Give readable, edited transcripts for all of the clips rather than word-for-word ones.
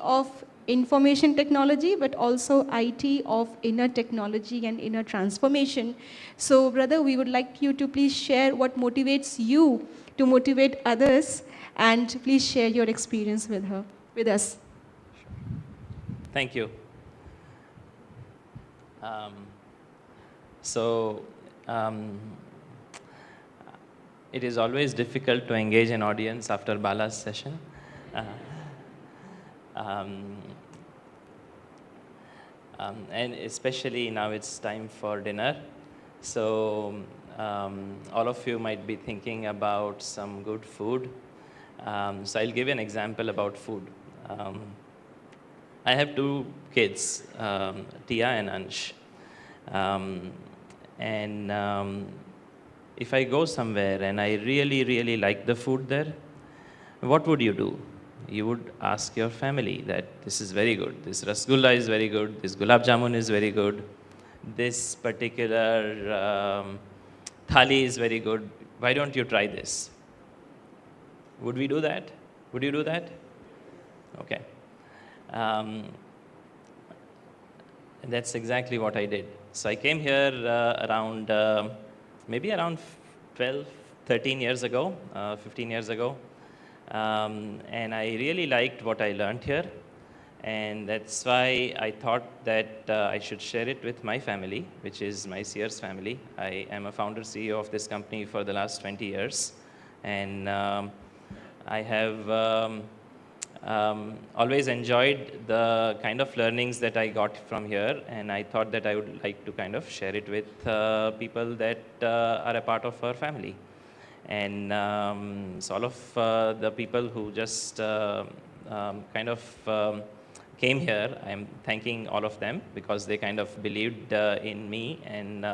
of information technology, but also IT of inner technology and inner transformation. So, brother, we would like you to please share what motivates you to motivate others, and please share your experience with us. Thank you. So, it is always difficult to engage an audience after Bala's session. And especially now it's time for dinner. So all of you might be thinking about some good food. So I'll give you an example about food. I have two kids, Tia and Ansh. If I go somewhere and I really, really like the food there, what would you do? You would ask your family that this is very good, this rasgulla is very good, this gulab jamun is very good, this particular thali is very good, why don't you try this? Would we do that? Would you do that? Okay. And that's exactly what I did. So I came here maybe around 12, 13 years ago, 15 years ago. And I really liked what I learned here. And that's why I thought that I should share it with my family, which is my Sears family. I am a founder CEO of this company for the last 20 years. And I have always enjoyed the kind of learnings that I got from here, and I thought that I would like to kind of share it with people that are a part of our family. And so all of the people who just kind of came here, I'm thanking all of them because they kind of believed in me and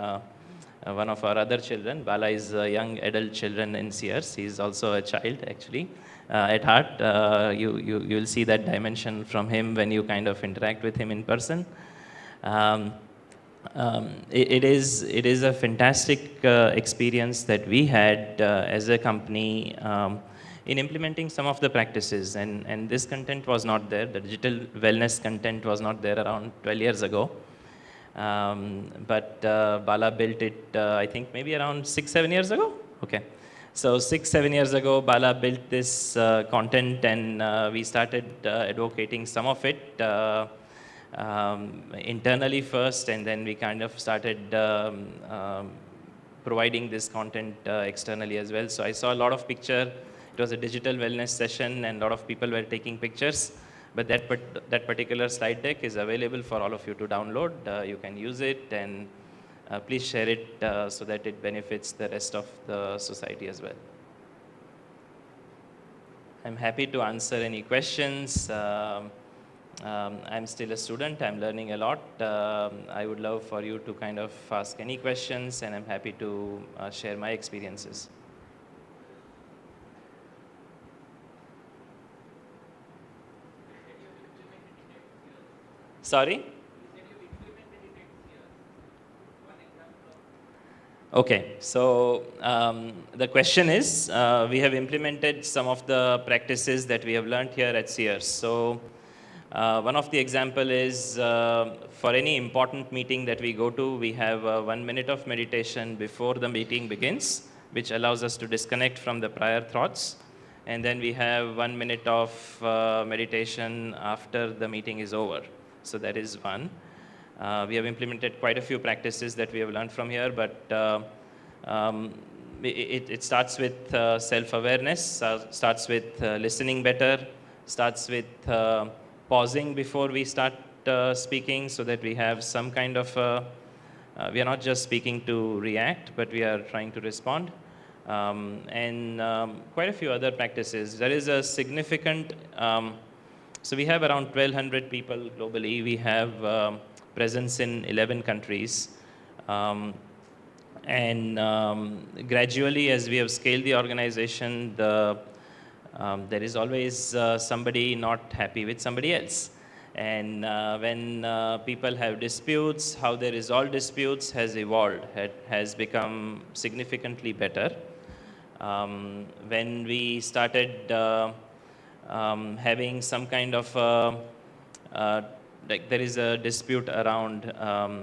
one of our other children. Bala is a young adult children in Sears. He's also a child actually. At heart, you'll see that dimension from him when you kind of interact with him in person. It is a fantastic experience that we had as a company in implementing some of the practices, and this content was not there. The digital wellness content was not there around 12 years ago. But Bala built it, I think maybe around 6-7 years ago. Okay. So 6-7 years ago, Bala built this content, and we started advocating some of it internally first, and then we kind of started providing this content externally as well. So I saw a lot of picture. It was a digital wellness session, and a lot of people were taking pictures. But that particular slide deck is available for all of you to download. You can use it, and please share it so that it benefits the rest of the society as well. I'm happy to answer any questions. I'm still a student. I'm learning a lot. I would love for you to kind of ask any questions, and I'm happy to share my experiences. Sorry? Okay, so the question is, we have implemented some of the practices that we have learned here at Sears. So one of the example is, for any important meeting that we go to, we have 1 minute of meditation before the meeting begins, which allows us to disconnect from the prior thoughts. And then we have 1 minute of meditation after the meeting is over. So that is one. We have implemented quite a few practices that we have learned from here, but it starts with self-awareness, starts with listening better, starts with pausing before we start speaking, so that we have some kind of, we are not just speaking to react, but we are trying to respond. And quite a few other practices. There is a significant, so we have around 1,200 people globally. We have presence in 11 countries. And gradually, as we have scaled the organization, there is always somebody not happy with somebody else. And when people have disputes, how they resolve disputes has evolved, has become significantly better. When we started having some kind of like there is a dispute around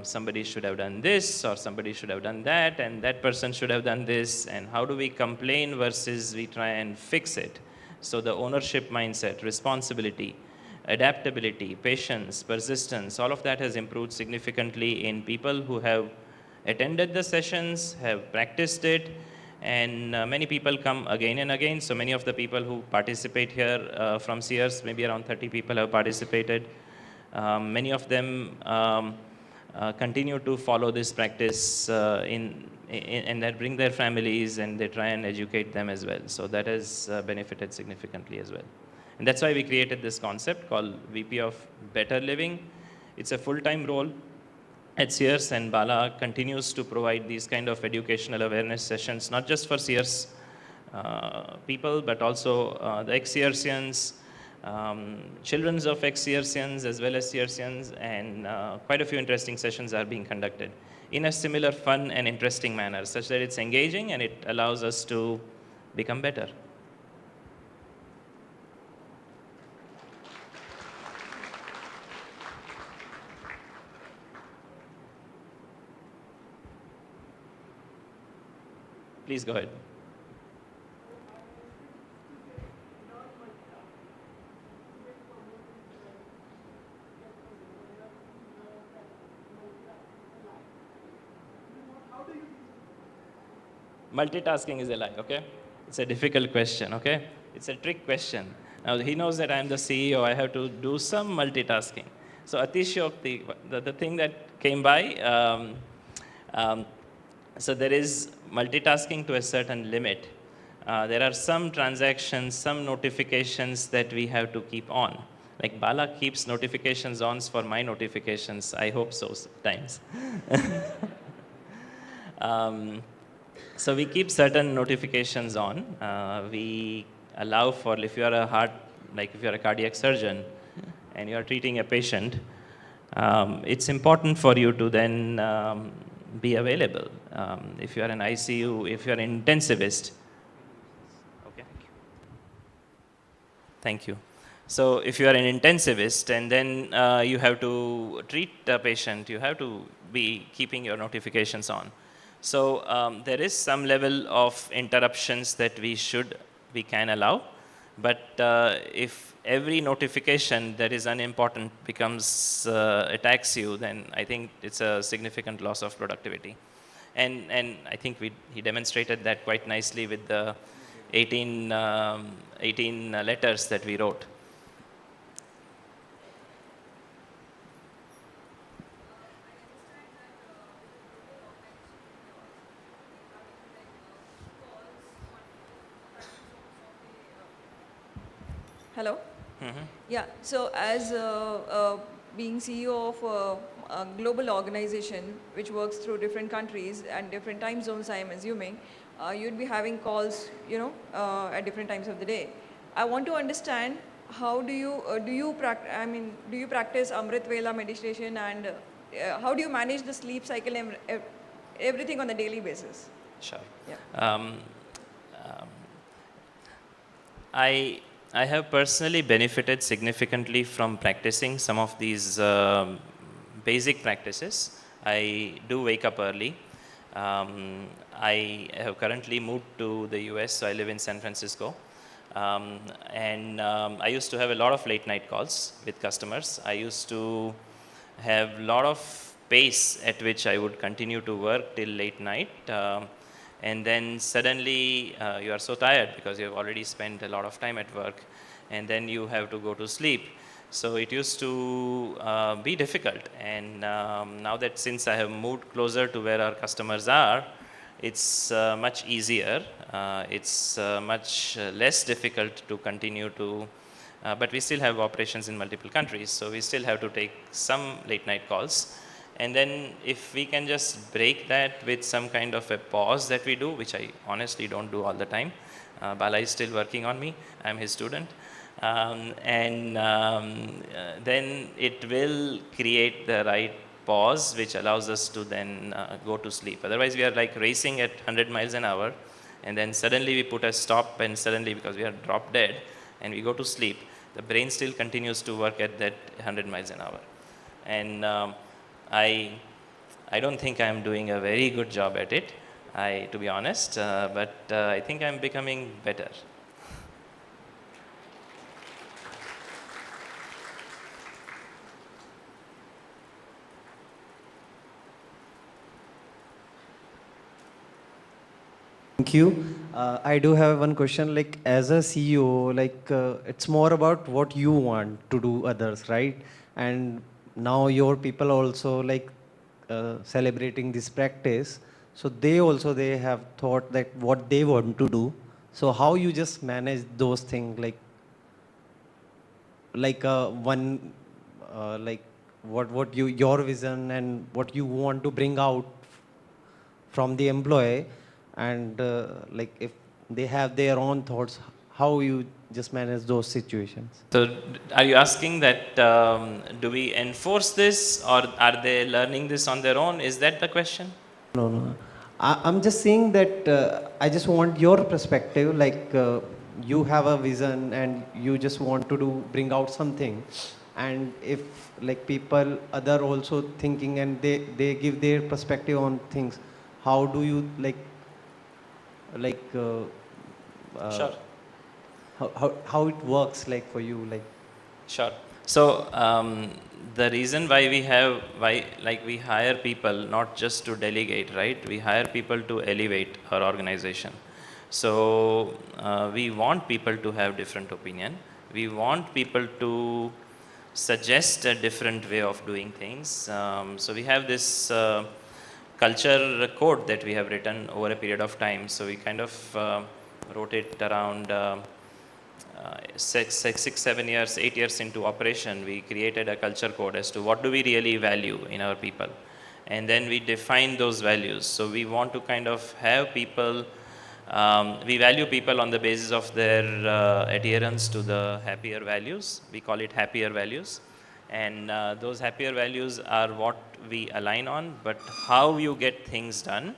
somebody should have done this or somebody should have done that and that person should have done this, and how do we complain versus we try and fix it. So the ownership mindset, responsibility, adaptability, patience, persistence, all of that has improved significantly in people who have attended the sessions, have practiced it, and many people come again and again. So many of the people who participate here from Sears, maybe around 30 people have participated. Many of them continue to follow this practice and that bring their families and they try and educate them as well. So that has benefited significantly as well. And that's why we created this concept called VP of Better Living. It's a full-time role at Sears, and Bala continues to provide these kind of educational awareness sessions, not just for Sears people, but also the ex-Searsians, children of ex-Searsians as well as Searsians, and quite a few interesting sessions are being conducted in a similar fun and interesting manner, such that it's engaging and it allows us to become better. Please go ahead. Multitasking is a lie, okay? It's a difficult question, okay? It's a trick question. Now, he knows that I'm the CEO, I have to do some multitasking. So, Atishokti, the thing that came by, so there is multitasking to a certain limit. There are some transactions, some notifications that we have to keep on. Like Bala keeps notifications on for my notifications. I hope so sometimes. So we keep certain notifications on. We allow for, if you are if you are a cardiac surgeon and you are treating a patient, it's important for you to then be available. If you are an ICU, if you are an intensivist. Okay. Thank you. So if you are an intensivist and then you have to treat a patient, you have to be keeping your notifications on. So there is some level of interruptions that we can allow, but if every notification that is unimportant attacks you, then I think it's a significant loss of productivity. And I think he demonstrated that quite nicely with the 18 letters that we wrote. Hello? Mm-hmm. Yeah, so as being CEO of a global organization which works through different countries and different time zones, I am assuming, you'd be having calls, at different times of the day. I want to understand how do you practice Amrit Vela meditation, and how do you manage the sleep cycle and everything on a daily basis? Sure. Yeah. I have personally benefited significantly from practicing some of these basic practices. I do wake up early. I have currently moved to the US, so I live in San Francisco. I used to have a lot of late night calls with customers. I used to have a lot of pace at which I would continue to work till late night. And then suddenly you are so tired because you have already spent a lot of time at work, and then you have to go to sleep. So it used to be difficult. And now that since I have moved closer to where our customers are, it's much easier. It's much less difficult to continue to, but we still have operations in multiple countries, so we still have to take some late night calls. And then if we can just break that with some kind of a pause that we do, which I honestly don't do all the time. Bala is still working on me. I'm his student. Then it will create the right pause, which allows us to then go to sleep. Otherwise, we are like racing at 100 miles an hour, and then suddenly we put a stop, and suddenly, because we are drop dead, and we go to sleep. The brain still continues to work at that 100 miles an hour. And I don't think I'm doing a very good job at it, to be honest, but I think I'm becoming better. Thank you. I do have one question. Like, as a CEO, like, it's more about what you want to do others, right? And now your people also like celebrating this practice. So they have thought that what they want to do. So how you just manage those things, like one, like what your vision and what you want to bring out from the employee, and like if they have their own thoughts, how you just manage those situations. So, are you asking that do we enforce this, or are they learning this on their own? Is that the question? No. I'm just saying that I just want your perspective, like you have a vision and you just want to bring out something, and if like people other also thinking and they give their perspective on things, how do you like Sure. how it works like for you, like? Sure. So the reason why we hire people not just to delegate, right? We hire people to elevate our organization. So we want people to have different opinion. We want people to suggest a different way of doing things. So we have this culture code that we have written over a period of time. So we kind of wrote it around 7 years, 8 years into operation. We created a culture code as to what do we really value in our people. And then we define those values. So we want to kind of have people, we value people on the basis of their adherence to the happier values. We call it happier values. And those happier values are what we align on, but how you get things done,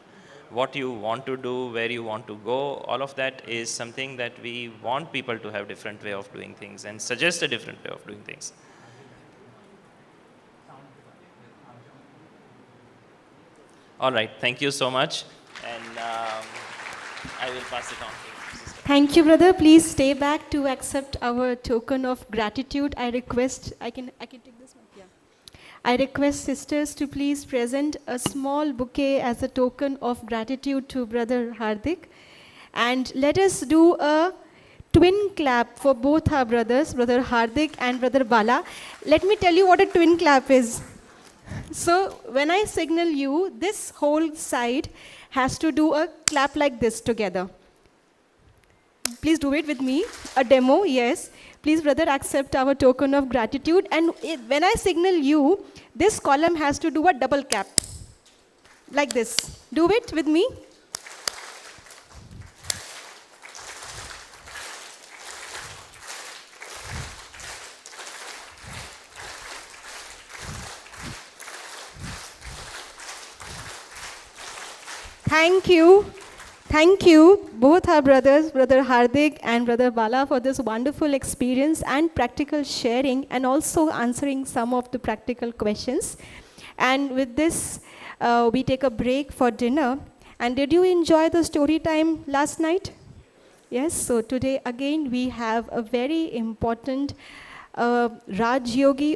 what you want to do, where you want to go, all of that is something that we want people to have different way of doing things and suggest a different way of doing things. All right, thank you so much, and I will pass it on to you, sister. Thank you, brother. Please stay back to accept our token of gratitude. I request, I can take this one. Yeah. I request sisters to please present a small bouquet as a token of gratitude to Brother Hardik. And let us do a twin clap for both our brothers, Brother Hardik and Brother Bala. Let me tell you what a twin clap is. So when I signal you, this whole side has to do a clap like this together. Please do it with me. A demo, yes. Please, brother, accept our token of gratitude. And when I signal you, this column has to do a double clap. Like this. Do it with me. Thank you. Thank you, both our brothers, Brother Hardik and Brother Bala, for this wonderful experience and practical sharing, and also answering some of the practical questions. And with this, we take a break for dinner. And did you enjoy the story time last night? Yes, so today again we have a very important Rajyogi